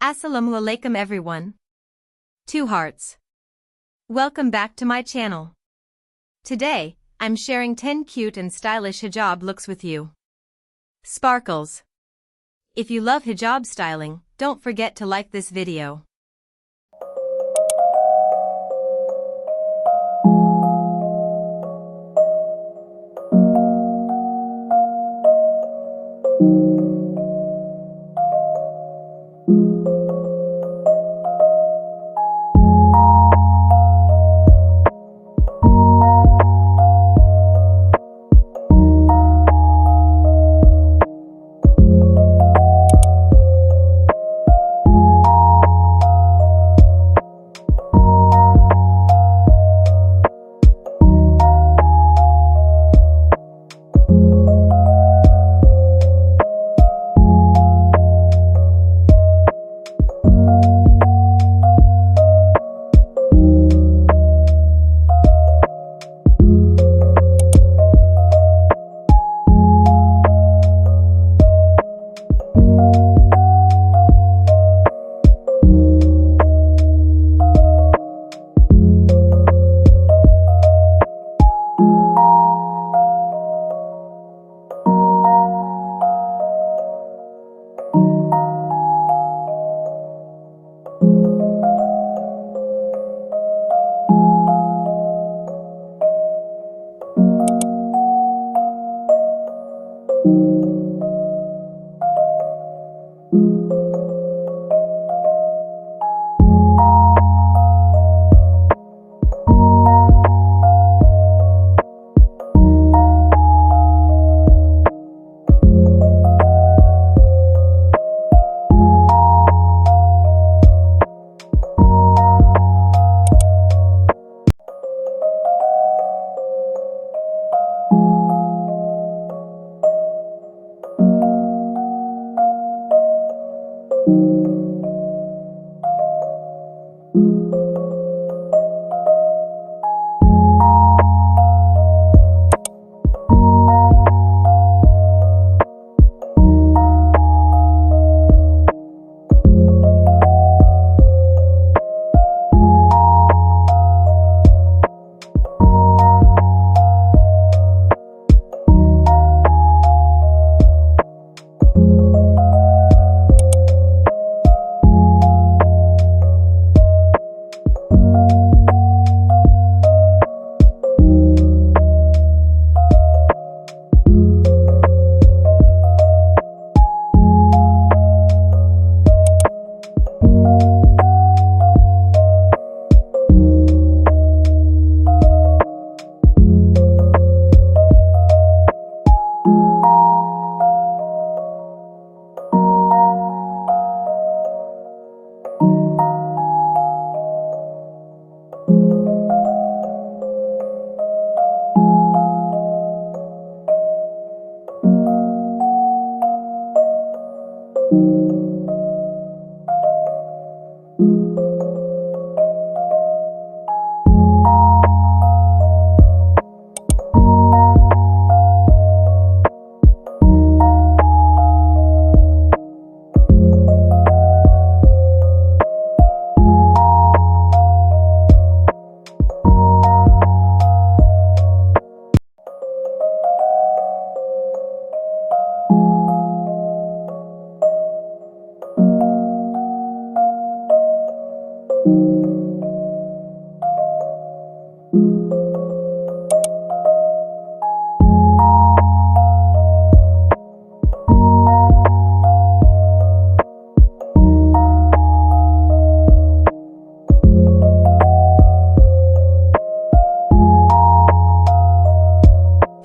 Assalamu alaikum everyone. 2 hearts. Welcome back to my channel. Today, I'm sharing 10 cute and stylish hijab looks with you. Sparkles. If you love hijab styling, don't forget to like this video.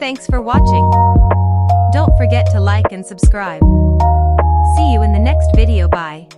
Thanks for watching. Don't forget to like and subscribe. See you in the next video. Bye.